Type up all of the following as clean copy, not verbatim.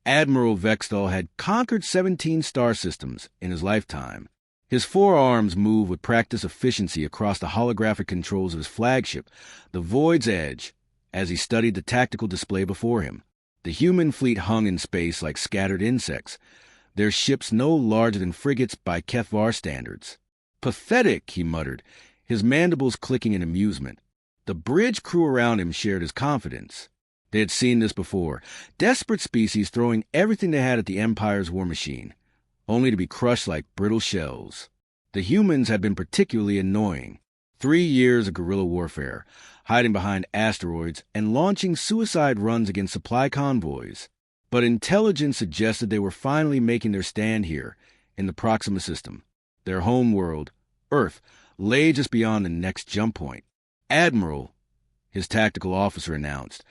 Admiral Vexthal had conquered 17 star systems in his lifetime. His forearms moved with practiced efficiency across the holographic controls of his flagship, the Void's Edge, as he studied the tactical display before him. The human fleet hung in space like scattered insects, their ships no larger than frigates by HFY standards. "Pathetic," he muttered, his mandibles clicking in amusement. The bridge crew around him shared his confidence. They had seen this before, desperate species throwing everything they had at the Empire's war machine, only to be crushed like brittle shells. The humans had been particularly annoying. 3 years of guerrilla warfare, hiding behind asteroids and launching suicide runs against supply convoys. But intelligence suggested they were finally making their stand here, in the Proxima system. Their home world, Earth, lay just beyond the next jump point. "Admiral," his tactical officer announced,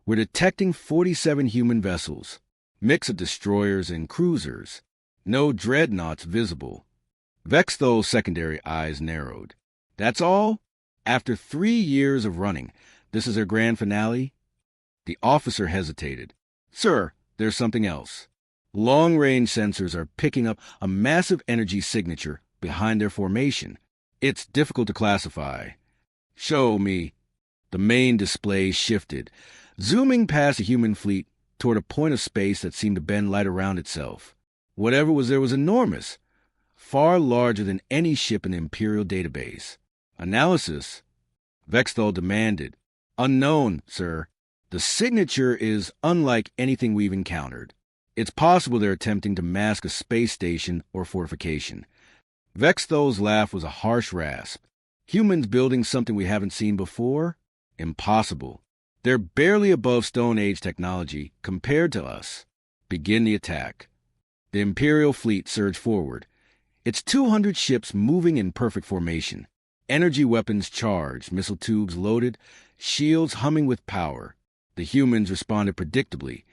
"we're detecting 47 human vessels, mix of destroyers and cruisers. No dreadnoughts visible." Vexthal's secondary eyes narrowed. "That's all? After 3 years of running, this is their grand finale?" The officer hesitated. "Sir, there's something else. Long-range sensors are picking up a massive energy signature behind their formation. It's difficult to classify." "Show me." The main display shifted, zooming past a human fleet toward a point of space that seemed to bend light around itself. Whatever was there was enormous, far larger than any ship in the Imperial database. "Analysis?" Vexthal demanded. "Unknown, sir. The signature is unlike anything we've encountered. It's possible they're attempting to mask a space station or fortification." Vexthal's laugh was a harsh rasp. "Humans building something we haven't seen before? Impossible. They're barely above Stone Age technology compared to us. Begin the attack." The Imperial fleet surged forward, its 200 ships moving in perfect formation, energy weapons charged, missile tubes loaded, shields humming with power. The humans responded predictably,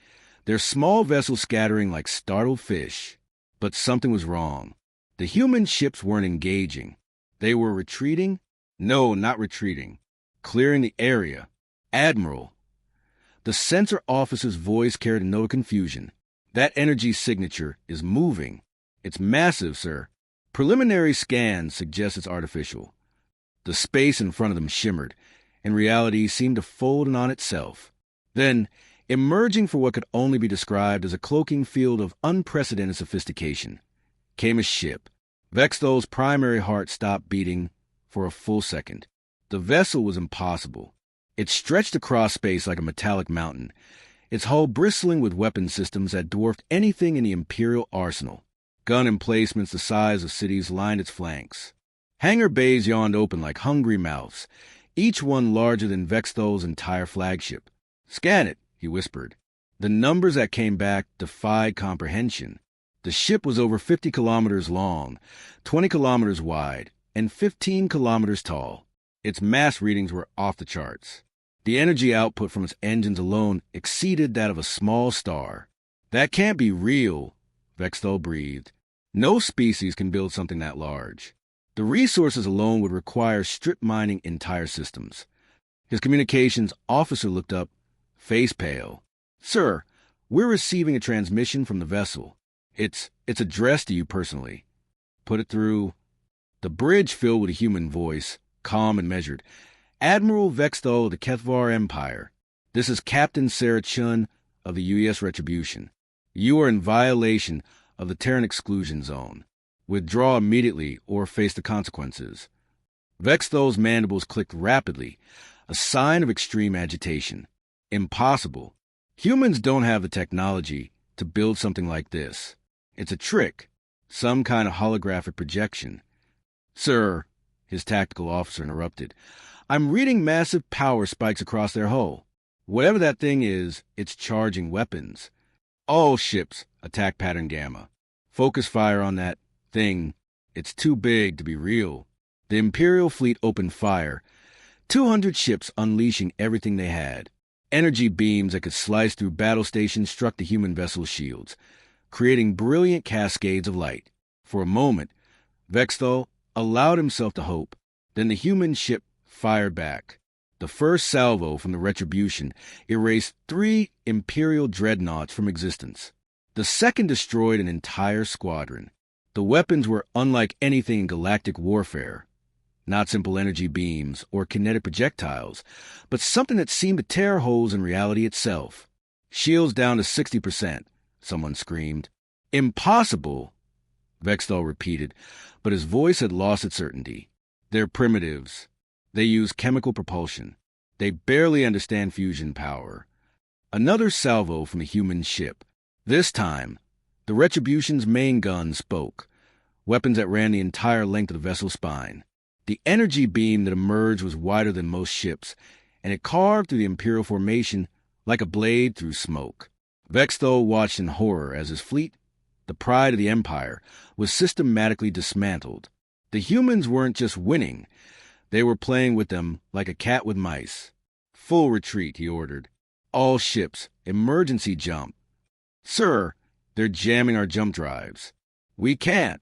their small vessels scattering like startled fish. But something was wrong. The human ships weren't engaging. They were retreating? No, not retreating. Clearing the area. "Admiral." The sensor officer's voice carried a note of confusion. "That energy signature is moving. It's massive, sir. Preliminary scans suggest it's artificial." The space in front of them shimmered, and reality seemed to fold in on itself. Then, emerging for what could only be described as a cloaking field of unprecedented sophistication, came a ship. Vexthal's primary heart stopped beating for a full second. The vessel was impossible. It stretched across space like a metallic mountain, its hull bristling with weapon systems that dwarfed anything in the Imperial arsenal. Gun emplacements the size of cities lined its flanks. Hangar bays yawned open like hungry mouths, each one larger than Vexthal's entire flagship. "Scan it," he whispered. The numbers that came back defied comprehension. The ship was over 50 kilometers long, 20 kilometers wide, and 15 kilometers tall. Its mass readings were off the charts. The energy output from its engines alone exceeded that of a small star. "That can't be real," Vexthal breathed. "No species can build something that large. The resources alone would require strip mining entire systems." His communications officer looked up, face pale. "Sir, we're receiving a transmission from the vessel. It's addressed to you personally." "Put it through." The bridge filled with a human voice, calm and measured. "Admiral Vexthal of the HFY Empire. This is Captain Sarah Chun of the U.S. Retribution. You are in violation of the Terran exclusion zone. Withdraw immediately or face the consequences." Vexthal's mandibles clicked rapidly, a sign of extreme agitation. "Impossible. Humans don't have the technology to build something like this. It's a trick, some kind of holographic projection." "Sir," his tactical officer interrupted, "I'm reading massive power spikes across their hull. Whatever that thing is, it's charging weapons. All ships, attack pattern Gamma. Focus fire on that thing. It's too big to be real." The Imperial fleet opened fire, 200 ships unleashing everything they had. Energy beams that could slice through battle stations struck the human vessel's shields, creating brilliant cascades of light. For a moment, Vexthal allowed himself to hope. Then the human ship fired back. The first salvo from the Retribution erased 3 Imperial dreadnoughts from existence. The second destroyed an entire squadron. The weapons were unlike anything in galactic warfare. Not simple energy beams or kinetic projectiles, but something that seemed to tear holes in reality itself. Shields down to 60%, someone screamed. Impossible, Vexthal repeated, but his voice had lost its certainty. They're primitives. They use chemical propulsion. They barely understand fusion power. Another salvo from a human ship. This time, the Retribution's main gun spoke, weapons that ran the entire length of the vessel's spine. The energy beam that emerged was wider than most ships, and it carved through the Imperial formation like a blade through smoke. Vexthal watched in horror as his fleet, the pride of the Empire, was systematically dismantled. The humans weren't just winning, they were playing with them like a cat with mice. Full retreat, he ordered. All ships, emergency jump. Sir, they're jamming our jump drives. We can't.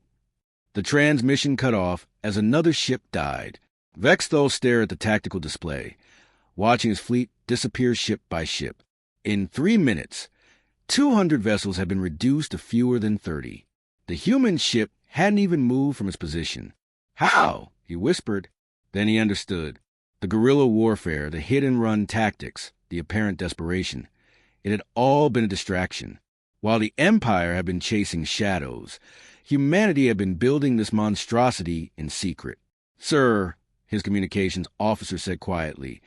The transmission cut off as another ship died. Vexthal stared at the tactical display, watching his fleet disappear ship by ship. In 3 minutes, 200 vessels had been reduced to fewer than 30. The human ship hadn't even moved from its position. How? He whispered. Then he understood. The guerrilla warfare, the hit-and-run tactics, the apparent desperation. It had all been a distraction. While the Empire had been chasing shadows, humanity had been building this monstrosity in secret. Sir, his communications officer said quietly,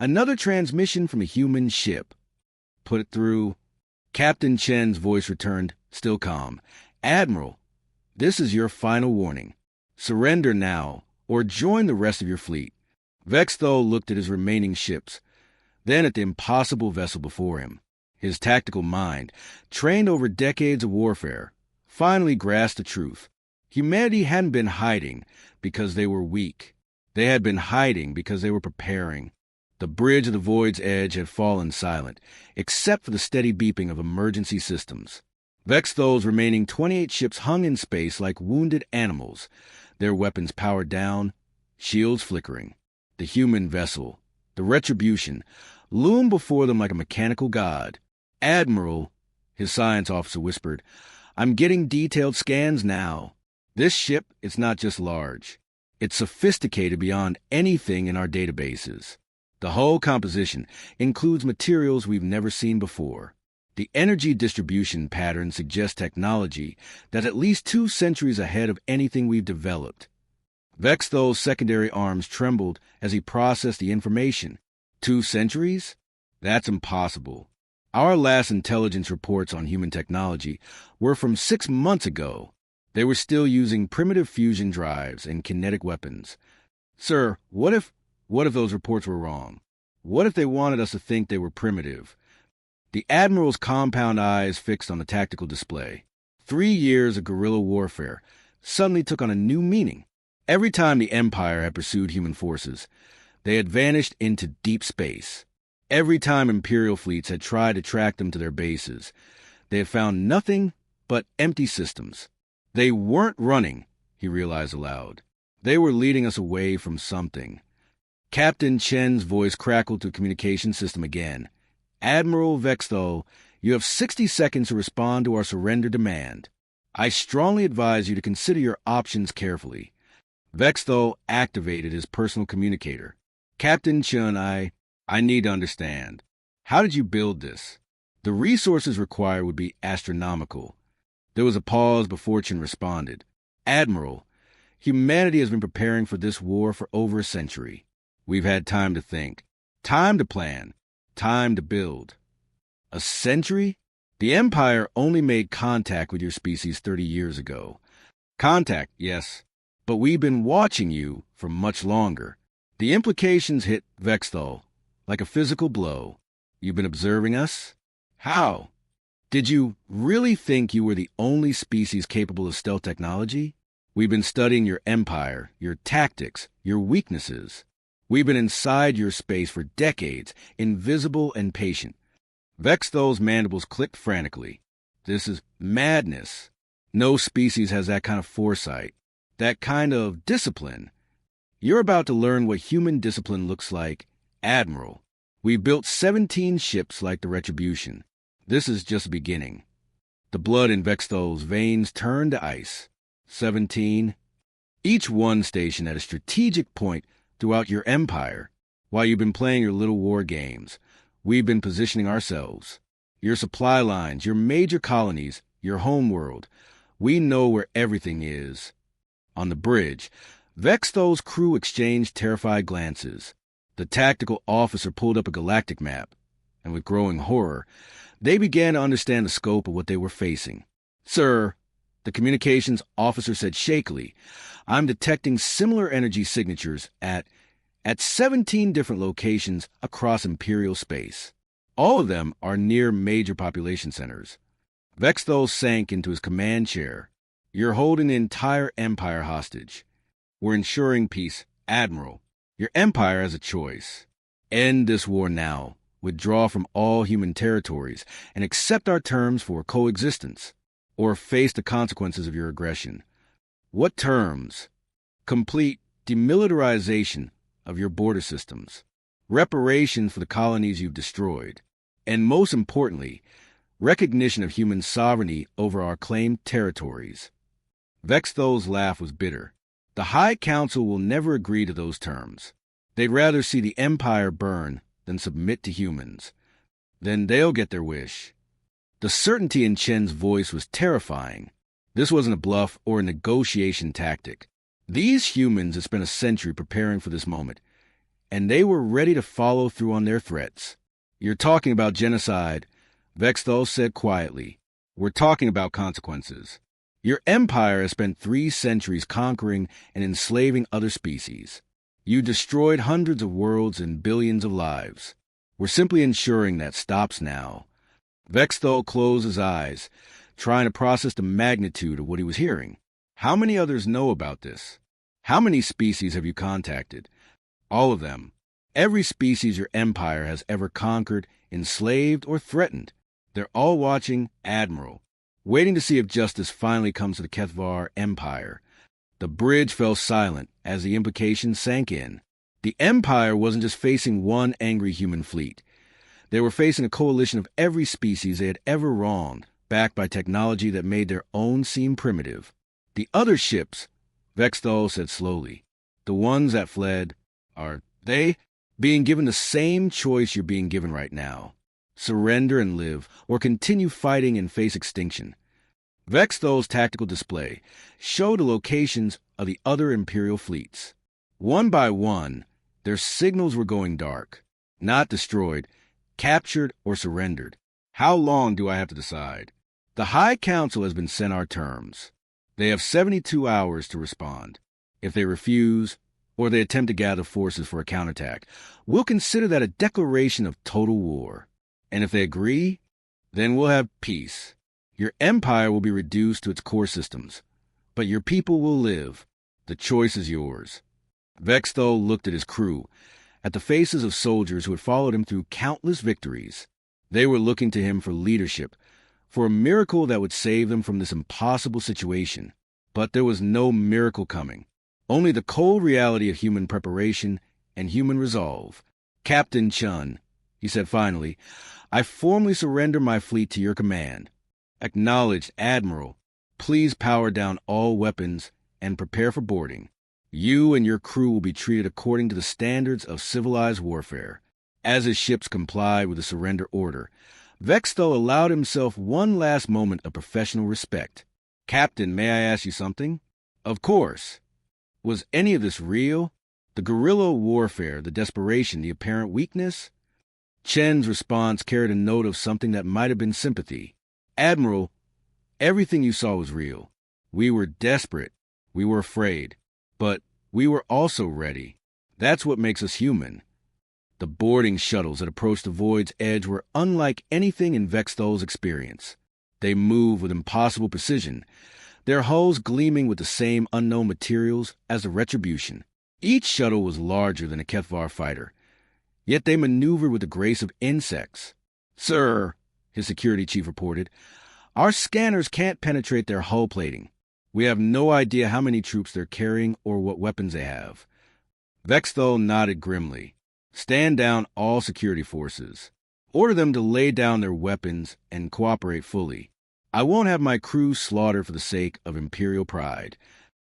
another transmission from a human ship. Put it through. Captain Chen's voice returned, still calm. Admiral, this is your final warning. Surrender now, or join the rest of your fleet. Vexthal looked at his remaining ships, then at the impossible vessel before him. His tactical mind, trained over decades of warfare, finally grasped the truth. Humanity hadn't been hiding because they were weak. They had been hiding because they were preparing. The bridge of the void's edge had fallen silent, except for the steady beeping of emergency systems. Vexthal's remaining 28 ships hung in space like wounded animals, their weapons powered down, shields flickering. The human vessel, the Retribution, loomed before them like a mechanical god. Admiral, his science officer whispered, I'm getting detailed scans now. This ship is not just large. It's sophisticated beyond anything in our databases. The hull composition includes materials we've never seen before. The energy distribution pattern suggests technology that's at least 2 centuries ahead of anything we've developed. Vexthal's secondary arms trembled as he processed the information. 2 centuries? That's impossible. Our last intelligence reports on human technology were from 6 months ago. They were still using primitive fusion drives and kinetic weapons. Sir, what if those reports were wrong? What if they wanted us to think they were primitive? The Admiral's compound eyes fixed on the tactical display. 3 years of guerrilla warfare suddenly took on a new meaning. Every time the Empire had pursued human forces, they had vanished into deep space. Every time Imperial fleets had tried to track them to their bases, they had found nothing but empty systems. They weren't running, he realized aloud. They were leading us away from something. Captain Chen's voice crackled through the communication system again. Admiral Vexthal, you have 60 seconds to respond to our surrender demand. I strongly advise you to consider your options carefully. Vexthal activated his personal communicator. Captain Chen, I need to understand. How did you build this? The resources required would be astronomical. There was a pause before Chen responded. Admiral, humanity has been preparing for this war for over a century. We've had time to think, time to plan, time to build. A century? The Empire only made contact with your species 30 years ago. Contact, yes, but we've been watching you for much longer. The implications hit Vexthal like a physical blow. You've been observing us? How? Did you really think you were the only species capable of stealth technology? We've been studying your empire, your tactics, your weaknesses. We've been inside your space for decades, invisible and patient. Vexthal's mandibles clicked frantically. This is madness. No species has that kind of foresight, that kind of discipline. You're about to learn what human discipline looks like. Admiral, we built 17 ships like the Retribution. This is just the beginning. The blood in Vexthol's veins turned to ice. 17. Each one stationed at a strategic point throughout your empire. While you've been playing your little war games, we've been positioning ourselves. Your supply lines, your major colonies, your homeworld. We know where everything is. On the bridge, Vexthol's crew exchanged terrified glances. The tactical officer pulled up a galactic map, and with growing horror, they began to understand the scope of what they were facing. "Sir," the communications officer said shakily, "I'm detecting similar energy signatures at 17 different locations across Imperial space. All of them are near major population centers." Vexthol sank into his command chair. "You're holding the entire Empire hostage. We're ensuring peace. Admiral, your Empire has a choice. End this war now, withdraw from all human territories, and accept our terms for coexistence, or face the consequences of your aggression." "What terms?" "Complete demilitarization of your border systems, reparation for the colonies you've destroyed, and most importantly, recognition of human sovereignty over our claimed territories." Vexthol's laugh was bitter. "The High Council will never agree to those terms. They'd rather see the Empire burn than submit to humans. Then they'll get their wish." The certainty in Chen's voice was terrifying. This wasn't a bluff or a negotiation tactic. These humans had spent a century preparing for this moment, and they were ready to follow through on their threats. "You're talking about genocide," Vexthol said quietly. "We're talking about consequences. Your empire has spent 3 centuries conquering and enslaving other species. You destroyed hundreds of worlds and billions of lives. We're simply ensuring that stops now." Vexthol closed his eyes, trying to process the magnitude of what he was hearing. "How many others know about this? How many species have you contacted?" "All of them. Every species your empire has ever conquered, enslaved, or threatened. They're all watching Admiral, waiting to see if justice finally comes to the Kethvar Empire." The bridge fell silent as the implications sank in. The Empire wasn't just facing one angry human fleet. They were facing a coalition of every species they had ever wronged, backed by technology that made their own seem primitive. "The other ships," Vexthol said slowly, "the ones that fled, are they being given the same choice you're being given right now? Surrender and live, or continue fighting and face extinction?" Vexthol's tactical display showed the locations of the other Imperial fleets. One by one, their signals were going dark. Not destroyed, captured, or surrendered. "How long do I have to decide?" "The High Council has been sent our terms. They have 72 hours to respond. If they refuse, or they attempt to gather forces for a counterattack, we'll consider that a declaration of total war. And if they agree, then we'll have peace. Your empire will be reduced to its core systems, but your people will live. The choice is yours." Vexthol looked at his crew, at the faces of soldiers who had followed him through countless victories. They were looking to him for leadership, for a miracle that would save them from this impossible situation. But there was no miracle coming, only the cold reality of human preparation and human resolve. "Captain Chun," he said finally, "I formally surrender my fleet to your command. Acknowledged, Admiral. Please power down all weapons and prepare for boarding. You and your crew will be treated according to the standards of civilized warfare." As his ships complied with the surrender order, Vexthol allowed himself one last moment of professional respect. "Captain, may I ask you something?" "Of course." "Was any of this real? The guerrilla warfare, the desperation, the apparent weakness?" Chen's response carried a note of something that might have been sympathy. "Admiral, everything you saw was real. We were desperate. We were afraid. But we were also ready. That's what makes us human." The boarding shuttles that approached the void's edge were unlike anything in Vexthol's experience. They moved with impossible precision, their hulls gleaming with the same unknown materials as the Retribution. Each shuttle was larger than a Kethvar fighter, yet they maneuvered with the grace of insects. "Sir," his security chief reported, "our scanners can't penetrate their hull plating. We have no idea how many troops they're carrying or what weapons they have." Vexthol nodded grimly. "Stand down all security forces. Order them to lay down their weapons and cooperate fully. I won't have my crew slaughtered for the sake of Imperial pride.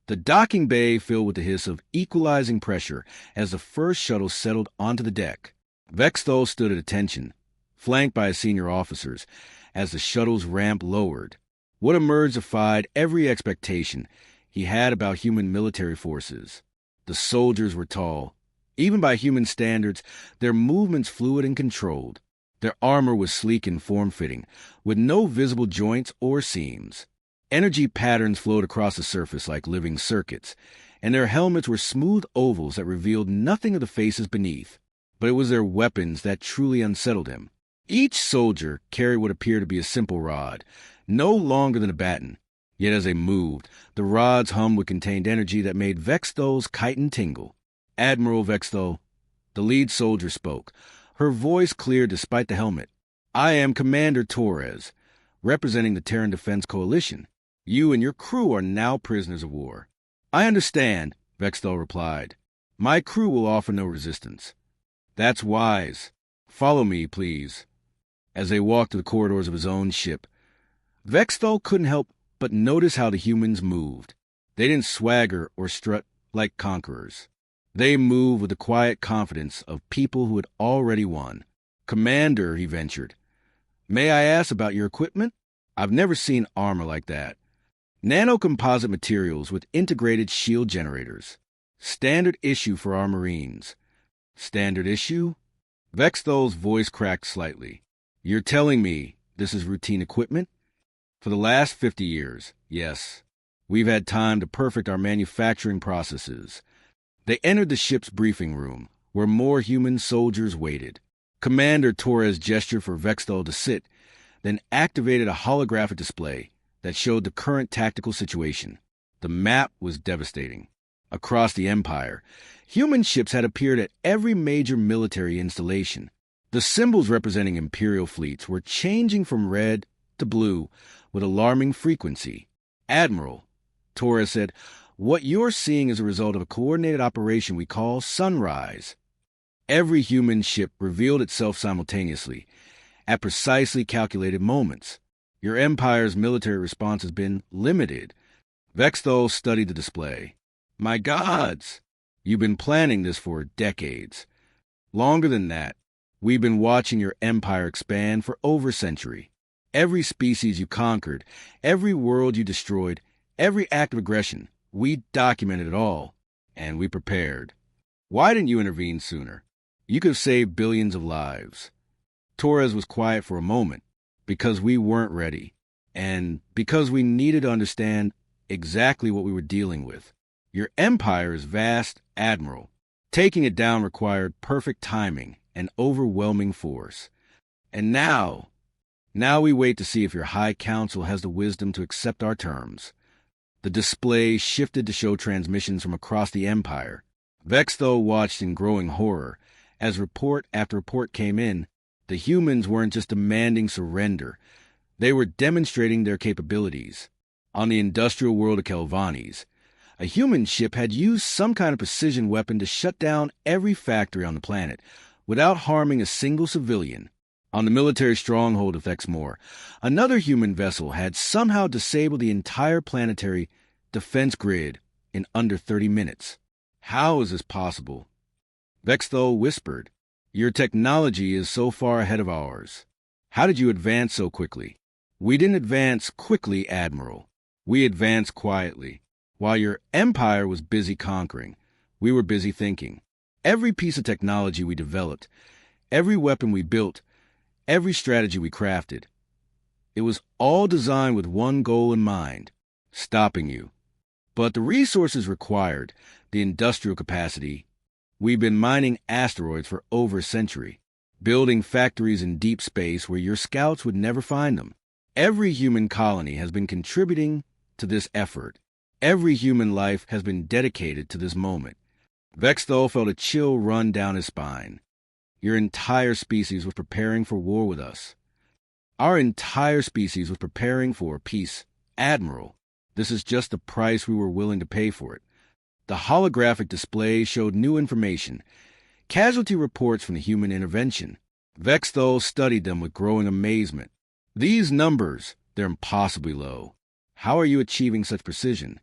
The docking bay filled with the hiss of equalizing pressure as the first shuttle settled onto the deck. Vexthol stood at attention, flanked by his senior officers, as the shuttle's ramp lowered. What emerged defied every expectation he had about human military forces. The soldiers were tall. Even by human standards, their movements fluid and controlled. Their armor was sleek and form-fitting, with no visible joints or seams. Energy patterns flowed across the surface like living circuits, and their helmets were smooth ovals that revealed nothing of the faces beneath. But it was their weapons that truly unsettled him. Each soldier carried what appeared to be a simple rod, no longer than a baton. Yet as they moved, the rod's hum would contain energy that made Vexthol's chitin tingle. Admiral Vexthol, the lead soldier, spoke, her voice clear despite the helmet. I am Commander Torres, representing the Terran Defense Coalition. You and your crew are now prisoners of war. I understand, Vexthol replied. My crew will offer no resistance. That's wise. Follow me, please. As they walked through the corridors of his own ship, Vexthol couldn't help but notice how the humans moved. They didn't swagger or strut like conquerors. They moved with the quiet confidence of people who had already won. Commander, he ventured, may I ask about your equipment? I've never seen armor like that. Nanocomposite materials with integrated shield generators. Standard issue for our Marines. Standard issue? Vexthol's voice cracked slightly. You're telling me this is routine equipment? For the last 50 years, yes. We've had time to perfect our manufacturing processes. They entered the ship's briefing room, where more human soldiers waited. Commander Torres gestured for Vexthol to sit, then activated a holographic display that showed the current tactical situation. The map was devastating. Across the Empire, human ships had appeared at every major military installation. The symbols representing Imperial fleets were changing from red to blue with alarming frequency. Admiral, Torres said, what you're seeing is a result of a coordinated operation we call Sunrise. Every human ship revealed itself simultaneously, at precisely calculated moments. Your Empire's military response has been limited. Vexthol studied the display. My gods! You've been planning this for decades. Longer than that, we've been watching your Empire expand for over a century. Every species you conquered, every world you destroyed, every act of aggression, we documented it all, and we prepared. Why didn't you intervene sooner? You could have saved billions of lives. Torres was quiet for a moment, because we weren't ready, and because we needed to understand exactly what we were dealing with. Your Empire is vast, Admiral. Taking it down required perfect timing and overwhelming force. And now we wait to see if your High Council has the wisdom to accept our terms. The display shifted to show transmissions from across the Empire. Vexthol watched in growing horror. As report after report came in, the humans weren't just demanding surrender. They were demonstrating their capabilities. On the industrial world of Kelvanis, a human ship had used some kind of precision weapon to shut down every factory on the planet without harming a single civilian. On the military stronghold of Thexmore, another human vessel had somehow disabled the entire planetary defense grid in under 30 minutes. How is this possible? Vexthol whispered, your technology is so far ahead of ours. How did you advance so quickly? We didn't advance quickly, Admiral. We advanced quietly. While your Empire was busy conquering, we were busy thinking. Every piece of technology we developed, every weapon we built, every strategy we crafted, it was all designed with one goal in mind, stopping you. But the resources required, the industrial capacity, we've been mining asteroids for over a century, building factories in deep space where your scouts would never find them. Every human colony has been contributing to this effort. Every human life has been dedicated to this moment. Vexthol felt a chill run down his spine. Your entire species was preparing for war with us. Our entire species was preparing for peace. Admiral, this is just the price we were willing to pay for it. The holographic display showed new information, casualty reports from the human intervention. Vexthol studied them with growing amazement. These numbers, They're impossibly low. How are you achieving such precision?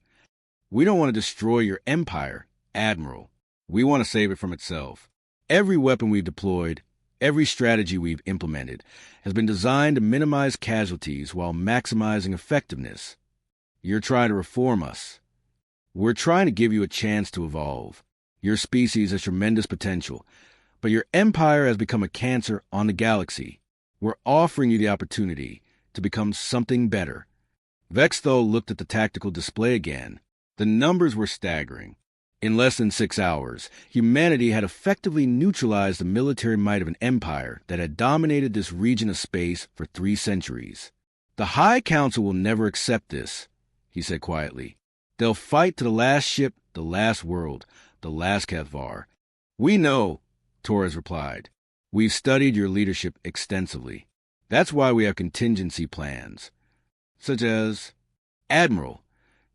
We don't want to destroy your empire, Admiral. We want to save it from itself. Every weapon we've deployed, every strategy we've implemented, has been designed to minimize casualties while maximizing effectiveness. You're trying to reform us. We're trying to give you a chance to evolve. Your species has tremendous potential, but your empire has become a cancer on the galaxy. We're offering you the opportunity to become something better. Vexthal looked at the tactical display again. The numbers were staggering. In less than 6 hours, humanity had effectively neutralized the military might of an empire that had dominated this region of space for 3 centuries. The High Council will never accept this, he said quietly. They'll fight to the last ship, the last world, the last HFY. We know, Torres replied. We've studied your leadership extensively. That's why we have contingency plans, such as, Admiral,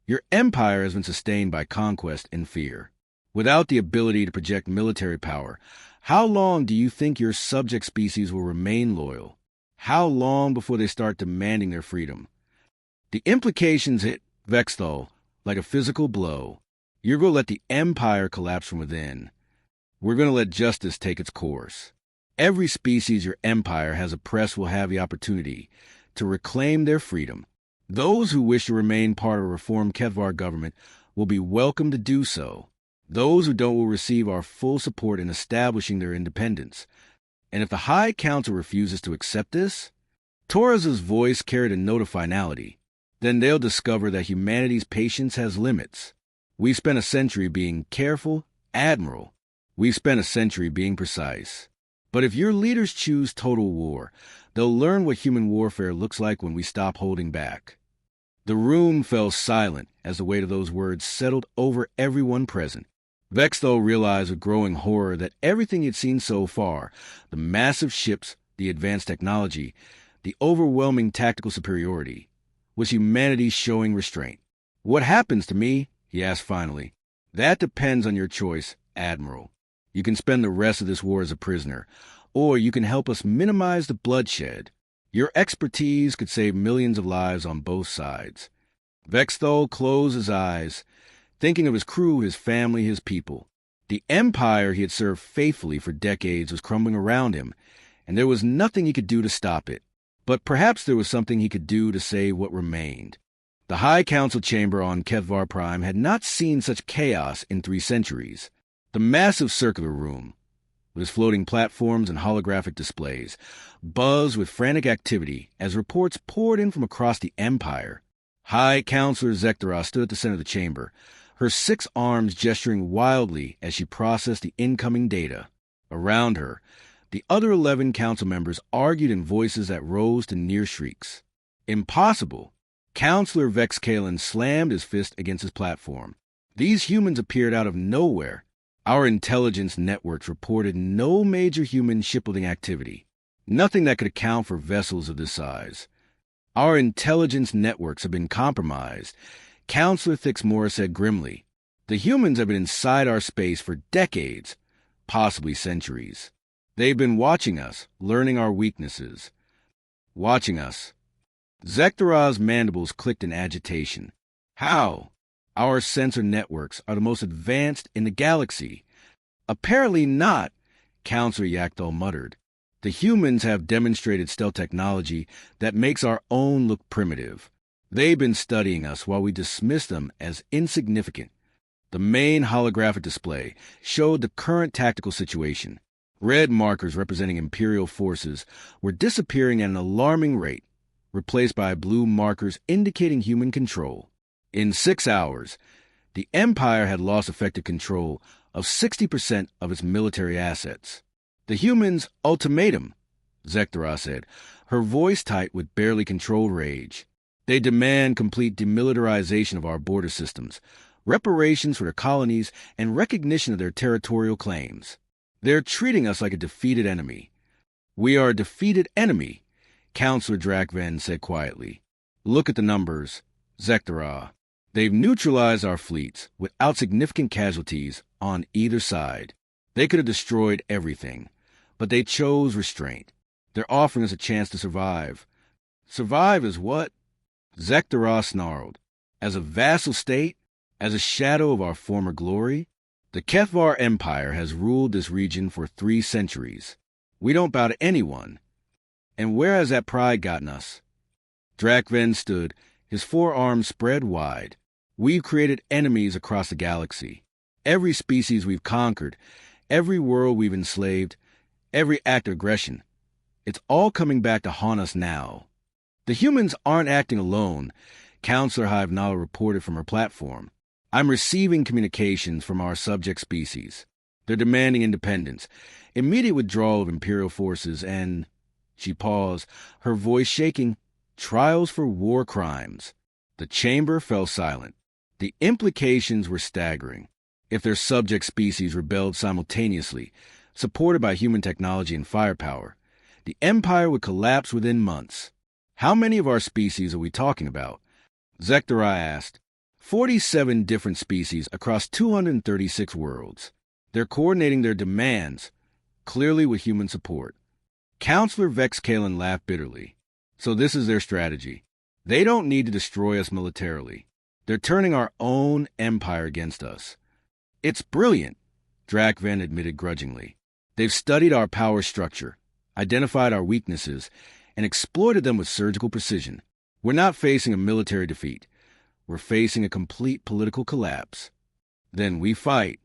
your empire has been sustained by conquest and fear. Without the ability to project military power, how long do you think your subject species will remain loyal? How long before they start demanding their freedom? The implications hit Vexthal like a physical blow. You're going to let the empire collapse from within. We're going to let justice take its course. Every species your empire has oppressed will have the opportunity to reclaim their freedom. Those who wish to remain part of a reformed HFY government will be welcome to do so. Those who don't will receive our full support in establishing their independence. And if the High Council refuses to accept this, Torres's voice carried a note of finality. Then they'll discover that humanity's patience has limits. We spent a century being careful, Admiral. We spent a century being precise. But if your leaders choose total war, they'll learn what human warfare looks like when we stop holding back. The room fell silent as the weight of those words settled over everyone present. Vexthal realized with growing horror that everything he'd seen so far, the massive ships, the advanced technology, the overwhelming tactical superiority, was humanity showing restraint. What happens to me? He asked finally. That depends on your choice, Admiral. You can spend the rest of this war as a prisoner, or you can help us minimize the bloodshed. Your expertise could save millions of lives on both sides. Vexthal closed his eyes, thinking of his crew, his family, his people. The empire he had served faithfully for decades was crumbling around him, and there was nothing he could do to stop it. But perhaps there was something he could do to save what remained. The High Council chamber on HFY Prime had not seen such chaos in 3 centuries. The massive circular room, with its floating platforms and holographic displays, buzzed with frantic activity as reports poured in from across the Empire. High Counselor Zektora stood at the center of the chamber, her 6 arms gesturing wildly as she processed the incoming data. Around her, the other 11 council members argued in voices that rose to near shrieks. Impossible! Counselor Vexkalen slammed his fist against his platform. These humans appeared out of nowhere. Our intelligence networks reported no major human shipbuilding activity, nothing that could account for vessels of this size. Our intelligence networks have been compromised, Counselor Thixmora said grimly. The humans have been inside our space for decades, possibly centuries. They've been watching us, learning our weaknesses. Watching us. Zektora's mandibles clicked in agitation. How? Our sensor networks are the most advanced in the galaxy. Apparently not, Counselor Yakdal muttered. The humans have demonstrated stealth technology that makes our own look primitive. They've been studying us while we dismiss them as insignificant. The main holographic display showed the current tactical situation. Red markers representing Imperial forces were disappearing at an alarming rate, replaced by blue markers indicating human control. In 6 hours, the Empire had lost effective control of 60% of its military assets. The humans' ultimatum, Zektora said, her voice tight with barely controlled rage. They demand complete demilitarization of our border systems, reparations for their colonies, and recognition of their territorial claims. They're treating us like a defeated enemy. We are a defeated enemy, Counselor Drakven said quietly. Look at the numbers, Zektora. They've neutralized our fleets without significant casualties on either side. They could have destroyed everything, but they chose restraint. They're offering us a chance to survive. Survive is what? Zektaros snarled. As a vassal state, as a shadow of our former glory, the Kethvar Empire has ruled this region for 3 centuries. We don't bow to anyone. And where has that pride gotten us? Drakven stood, his forearms spread wide. We've created enemies across the galaxy. Every species we've conquered, every world we've enslaved, every act of aggression. It's all coming back to haunt us now. The humans aren't acting alone, Counselor Hyvenala reported from her platform. I'm receiving communications from our subject species. They're demanding independence, immediate withdrawal of Imperial forces, and... She paused, her voice shaking. Trials for war crimes. The chamber fell silent. The implications were staggering. If their subject species rebelled simultaneously, supported by human technology and firepower, the Empire would collapse within months. How many of our species are we talking about? Zektarai asked. 47 different species across 236 worlds. They're coordinating their demands, clearly with human support. Counselor Vex Kalen laughed bitterly. So this is their strategy. They don't need to destroy us militarily. They're turning our own empire against us. It's brilliant, Drakven admitted grudgingly. They've studied our power structure, identified our weaknesses, and exploited them with surgical precision. We're not facing a military defeat. We're facing a complete political collapse. Then we fight.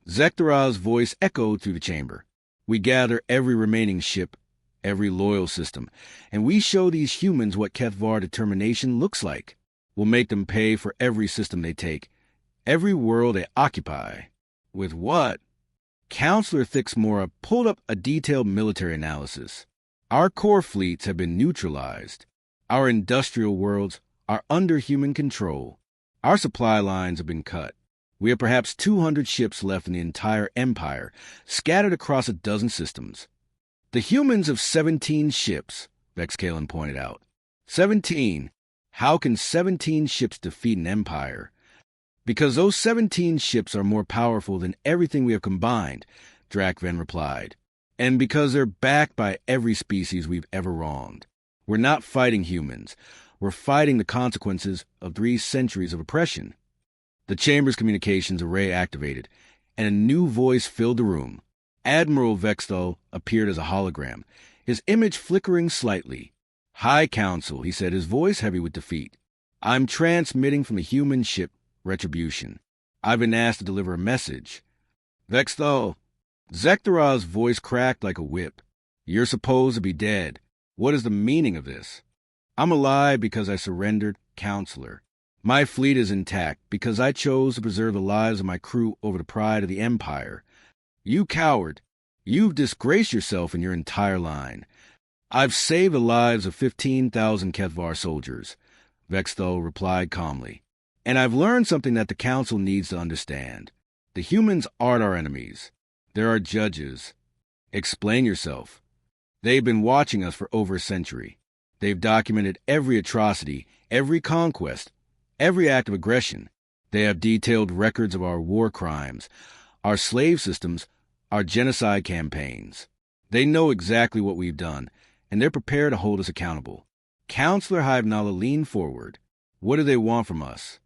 Zektaraz's voice echoed through the chamber. We gather every remaining ship, every loyal system, and we show these humans what Kethvar determination looks like. We'll make them pay for every system they take, every world they occupy. With what? Counselor Thixmora pulled up a detailed military analysis. Our core fleets have been neutralized. Our industrial worlds are under human control. Our supply lines have been cut. We have perhaps 200 ships left in the entire empire, scattered across a dozen systems. The humans of 17 ships, Vex Kalen pointed out. 17. How can 17 ships defeat an empire? Because those 17 ships are more powerful than everything we have combined, Drakven replied. And because they're backed by every species we've ever wronged. We're not fighting humans. We're fighting the consequences of 3 centuries of oppression. The chamber's communications array activated, and a new voice filled the room. Admiral Vexthal appeared as a hologram, his image flickering slightly. High Council, he said, his voice heavy with defeat. I'm transmitting from the human ship Retribution. I've been asked to deliver a message. Vexthal. Zektaraz's voice cracked like a whip. You're supposed to be dead. What is the meaning of this? I'm alive because I surrendered, Counselor. My fleet is intact because I chose to preserve the lives of my crew over the pride of the Empire. You coward. You've disgraced yourself and your entire line. I've saved the lives of 15,000 Kethvar soldiers, Vexthal replied calmly. And I've learned something that the Council needs to understand. The humans aren't our enemies. They're our judges. Explain yourself. They've been watching us for over a century. They've documented every atrocity, every conquest, every act of aggression. They have detailed records of our war crimes, our slave systems, our genocide campaigns. They know exactly what we've done, and they're prepared to hold us accountable. Counselor Hyvenala leaned forward. What do they want from us?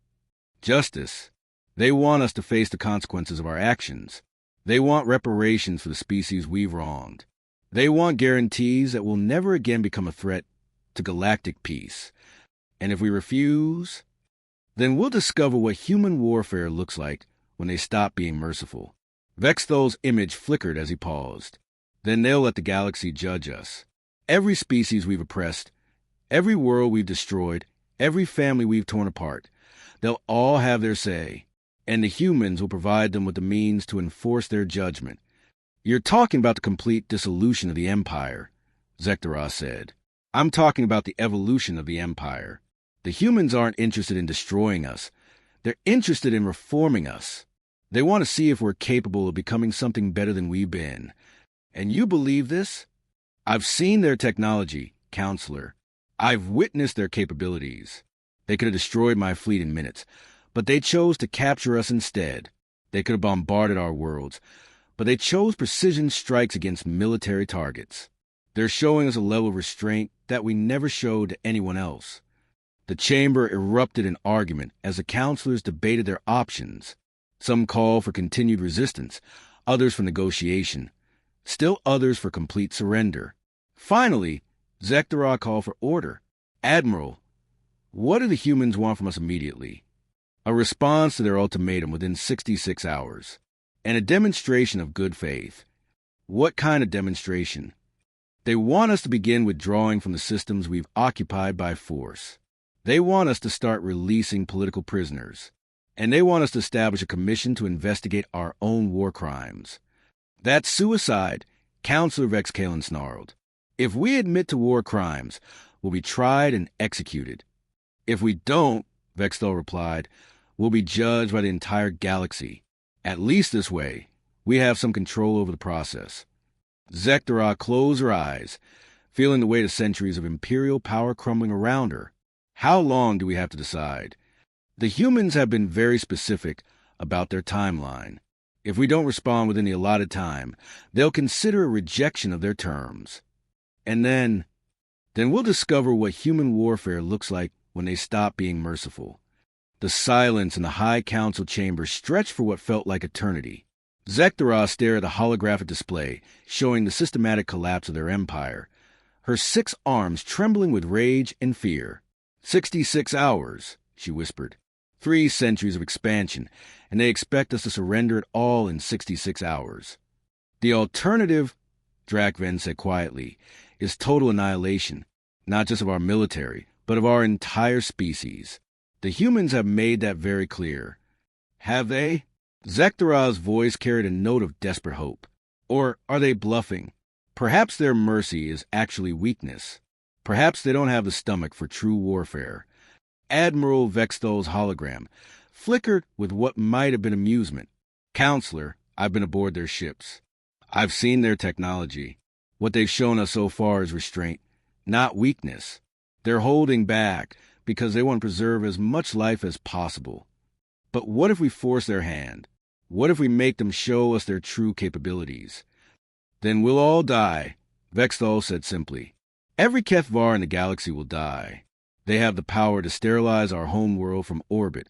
Justice. They want us to face the consequences of our actions. They want reparations for the species we've wronged. They want guarantees that we'll never again become a threat to galactic peace. And if we refuse, then we'll discover what human warfare looks like when they stop being merciful. Vexthal's image flickered as he paused. Then they'll let the galaxy judge us. Every species we've oppressed, every world we've destroyed, every family we've torn apart, they'll all have their say, and the humans will provide them with the means to enforce their judgment. You're talking about the complete dissolution of the Empire, Zektaraz said. I'm talking about the evolution of the Empire. The humans aren't interested in destroying us. They're interested in reforming us. They want to see if we're capable of becoming something better than we've been. And you believe this? I've seen their technology, Counselor. I've witnessed their capabilities. They could have destroyed my fleet in minutes, but they chose to capture us instead. They could have bombarded our worlds, but they chose precision strikes against military targets. They're showing us a level of restraint that we never showed to anyone else. The chamber erupted in argument as the counselors debated their options. Some called for continued resistance, others for negotiation, still others for complete surrender. Finally, Zektorah called for order. "Admiral, what do the humans want from us immediately?" A response to their ultimatum within 66 hours. And a demonstration of good faith. What kind of demonstration? They want us to begin withdrawing from the systems we've occupied by force. They want us to start releasing political prisoners. And they want us to establish a commission to investigate our own war crimes. "That's suicide," Counselor Vex Kalen snarled. "If we admit to war crimes, we'll be tried and executed. If we don't," Vexthal replied, "we'll be judged by the entire galaxy. At least this way, we have some control over the process." Zektorah closed her eyes, feeling the weight of centuries of imperial power crumbling around her. How long do we have to decide? The humans have been very specific about their timeline. If we don't respond within the allotted time, they'll consider a rejection of their terms. And then we'll discover what human warfare looks like when they stop being merciful. The silence in the High Council chamber stretched for what felt like eternity. Zektorah stared at the holographic display, showing the systematic collapse of their empire, her 6 arms trembling with rage and fear. 66 hours, she whispered. 3 centuries of expansion, and they expect us to surrender it all in 66 hours. The alternative, Drakven said quietly, is total annihilation, not just of our military, but of our entire species. The humans have made that very clear. Have they? Zektorah's voice carried a note of desperate hope. Or are they bluffing? Perhaps their mercy is actually weakness. Perhaps they don't have the stomach for true warfare. Admiral Vexthal's hologram flickered with what might have been amusement. "Counselor, I've been aboard their ships. I've seen their technology. What they've shown us so far is restraint, not weakness. They're holding back because they want to preserve as much life as possible. But what if we force their hand? What if we make them show us their true capabilities? Then we'll all die," Vexthal said simply. "Every Kethvar in the galaxy will die. They have the power to sterilize our home world from orbit,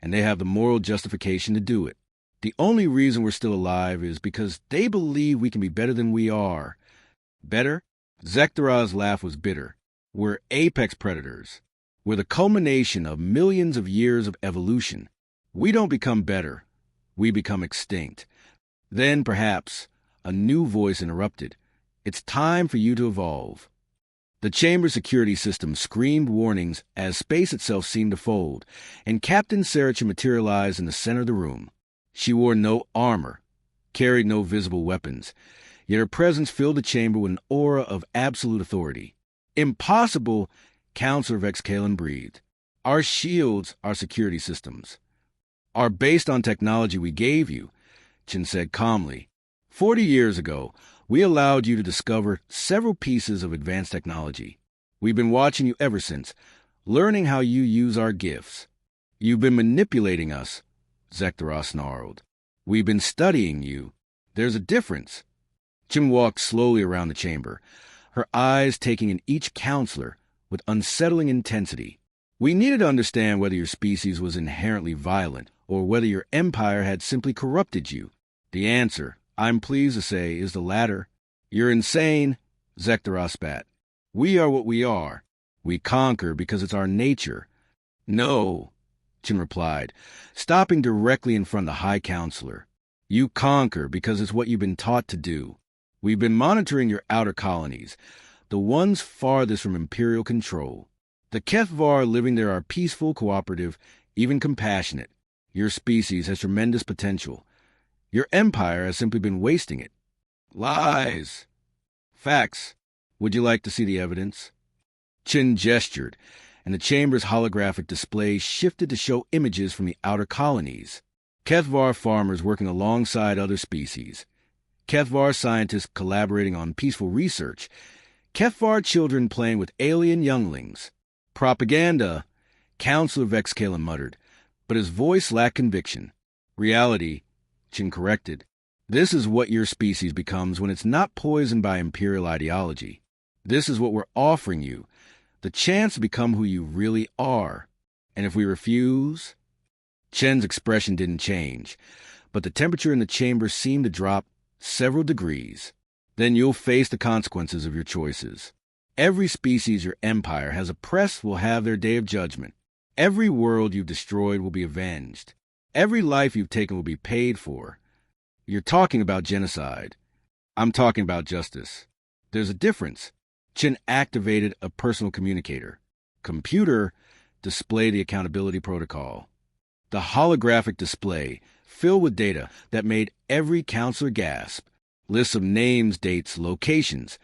and they have the moral justification to do it. The only reason we're still alive is because they believe we can be better than we are." "Better?" Zektorah's laugh was bitter. "We're apex predators. We're the culmination of millions of years of evolution. We don't become better. We become extinct." Then, perhaps, a new voice interrupted. "It's time for you to evolve." The chamber security system screamed warnings as space itself seemed to fold, and Captain Sarachin materialized in the center of the room. She wore no armor, carried no visible weapons, yet her presence filled the chamber with an aura of absolute authority. "Impossible," Counselor Vex Kalen breathed. "Our shields, our security systems, are based on technology we gave you," Chin said calmly. 40 years ago, we allowed you to discover several pieces of advanced technology. We've been watching you ever since, learning how you use our gifts. You've been manipulating us," Zektorah snarled. "We've been studying you. There's a difference." Chin walked slowly around the chamber, her eyes taking in each counselor with unsettling intensity. "We needed to understand whether your species was inherently violent or whether your empire had simply corrupted you. The answer, I'm pleased to say, is the latter. You're insane," Zektorah spat. "We are what we are. We conquer because it's our nature." "No," Chin replied, stopping directly in front of the High Counselor. "You conquer because it's what you've been taught to do. We've been monitoring your outer colonies, the ones farthest from Imperial control. The Kethvar living there are peaceful, cooperative, even compassionate. Your species has tremendous potential. Your empire has simply been wasting it." "Lies." "Facts. Would you like to see the evidence?" Chin gestured, and the chamber's holographic display shifted to show images from the outer colonies. Kethvar farmers working alongside other species. Kethvar scientists collaborating on peaceful research. Kethvar children playing with alien younglings. "Propaganda," Counselor Vex Kalen muttered, but his voice lacked conviction. "Reality," Chin corrected. "This is what your species becomes when it's not poisoned by Imperial ideology. This is what we're offering you, the chance to become who you really are. And if we refuse? Chen's expression didn't change, but the temperature in the chamber seemed to drop several degrees. Then you'll face the consequences of your choices. Every species your empire has oppressed will have their day of judgment. Every world you've destroyed will be avenged. Every life you've taken will be paid for. You're talking about genocide. I'm talking about justice. There's a difference. Chen activated a personal communicator. Computer, display the accountability protocol. The holographic display, filled with data that made every counselor gasp. Lists of names, dates, locations.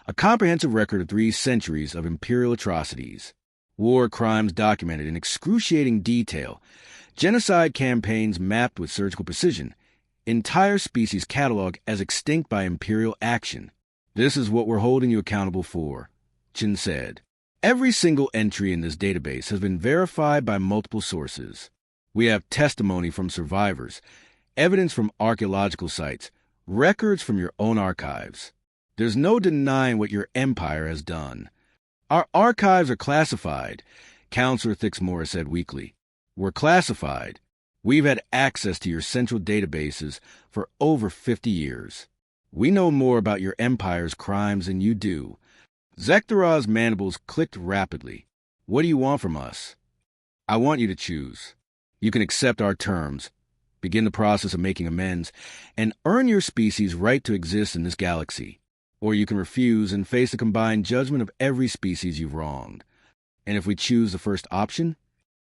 A comprehensive record of 3 centuries of imperial atrocities. War crimes documented in excruciating detail. Genocide campaigns mapped with surgical precision. Entire species cataloged as extinct by imperial action. This is what we're holding you accountable for, Chen said. Every single entry in this database has been verified by multiple sources. We have testimony from survivors, evidence from archaeological sites, records from your own archives. There's no denying what your empire has done. Our archives are classified, Counselor Thixmore said weakly. We're classified. We've had access to your central databases for over 50 years. We know more about your empire's crimes than you do. Zektora's mandibles clicked rapidly. What do you want from us? I want you to choose. You can accept our terms, begin the process of making amends, and earn your species' right to exist in this galaxy. Or you can refuse and face the combined judgment of every species you've wronged. And if we choose the first option,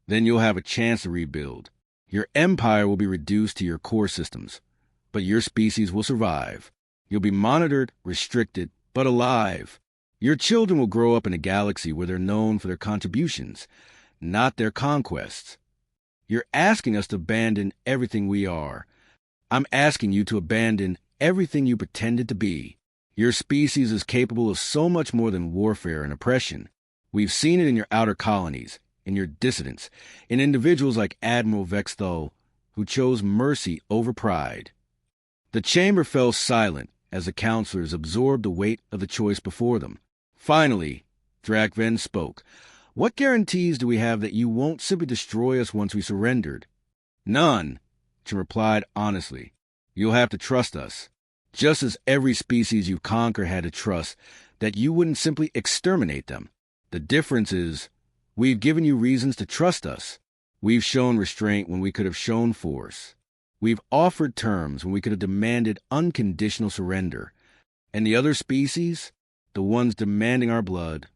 then you'll have a chance to rebuild. Your empire will be reduced to your core systems, but your species will survive. You'll be monitored, restricted, but alive. Your children will grow up in a galaxy where they're known for their contributions, not their conquests. You're asking us to abandon everything we are. I'm asking you to abandon everything you pretended to be. Your species is capable of so much more than warfare and oppression. We've seen it in your outer colonies, in your dissidents, in individuals like Admiral Vexthal, who chose mercy over pride. The chamber fell silent as the counselors absorbed the weight of the choice before them. Finally, Drakven spoke. What guarantees do we have that you won't simply destroy us once we surrendered? None, Chen replied honestly. You'll have to trust us, just as every species you conquer had to trust that you wouldn't simply exterminate them. The difference is, we've given you reasons to trust us. We've shown restraint when we could have shown force. We've offered terms when we could have demanded unconditional surrender. And the other species, the ones demanding our blood,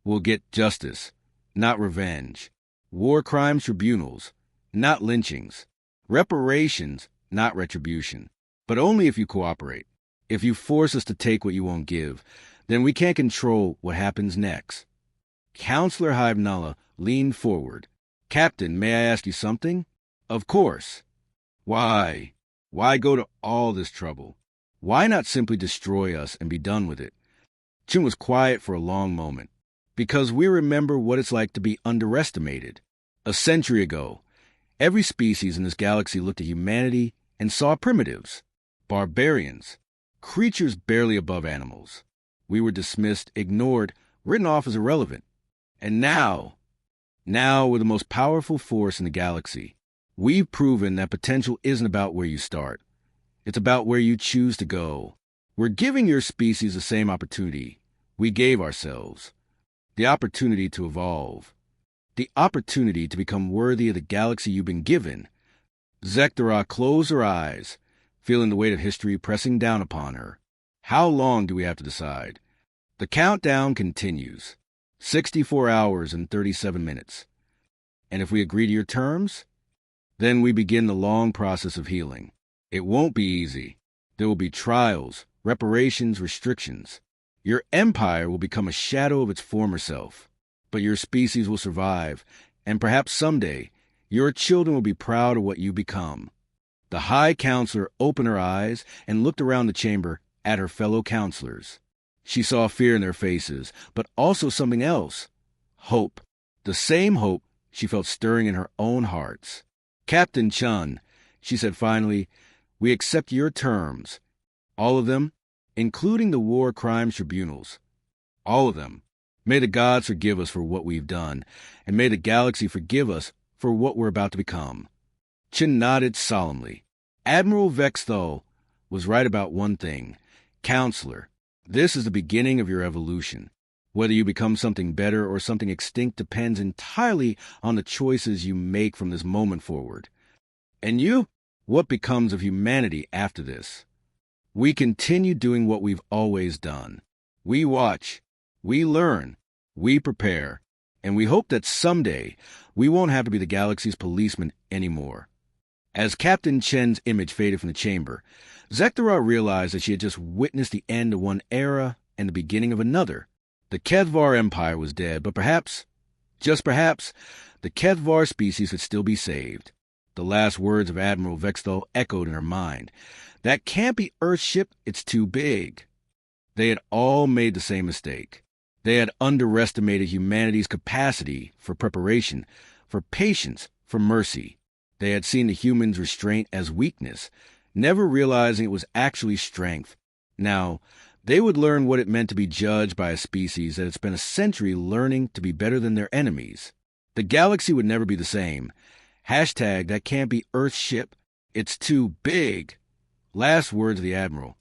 will get justice, not revenge. War crimes tribunals, not lynchings. Reparations, not retribution. But only if you cooperate. If you force us to take what you won't give, then we can't control what happens next. Counselor Hybnala leaned forward. Captain, may I ask you something? Of course. Why? Why go to all this trouble? Why not simply destroy us and be done with it? Chen was quiet for a long moment. Because we remember what it's like to be underestimated. A century ago, every species in this galaxy looked at humanity and saw primitives, barbarians, creatures barely above animals. We were dismissed, ignored, written off as irrelevant. And now we're the most powerful force in the galaxy. We've proven that potential isn't about where you start. It's about where you choose to go. We're giving your species the same opportunity we gave ourselves. The opportunity to evolve. The opportunity to become worthy of the galaxy you've been given. Zektora closed her eyes, feeling the weight of history pressing down upon her. How long do we have to decide? The countdown continues. 64 hours and 37 minutes. And if we agree to your terms, then we begin the long process of healing. It won't be easy. There will be trials, reparations, restrictions. Your empire will become a shadow of its former self. But your species will survive, and perhaps someday, your children will be proud of what you become. The High Counselor opened her eyes and looked around the chamber at her fellow counselors. She saw fear in their faces, but also something else. Hope. The same hope she felt stirring in her own hearts. Captain Chun, she said finally, we accept your terms. All of them, including the war crimes tribunals. All of them. May the gods forgive us for what we've done, and may the galaxy forgive us for what we're about to become. Chen nodded solemnly. Admiral Vexthal was right about one thing. Counselor, this is the beginning of your evolution. Whether you become something better or something extinct depends entirely on the choices you make from this moment forward. And you? What becomes of humanity after this? We continue doing what we've always done. We watch, we learn, we prepare, and we hope that someday we won't have to be the galaxy's policeman anymore. As Captain Chen's image faded from the chamber, Zekdara realized that she had just witnessed the end of one era and the beginning of another. The Kethvar Empire was dead, but perhaps, just perhaps, the Kethvar species could still be saved. The last words of Admiral Vexthal echoed in her mind. That can't be Earthship, it's too big. They had all made the same mistake. They had underestimated humanity's capacity for preparation, for patience, for mercy. They had seen the humans' restraint as weakness, never realizing it was actually strength. Now, they would learn what it meant to be judged by a species that had spent a century learning to be better than their enemies. The galaxy would never be the same. Hashtag that can't be Earthship. It's too big. Last words of the Admiral.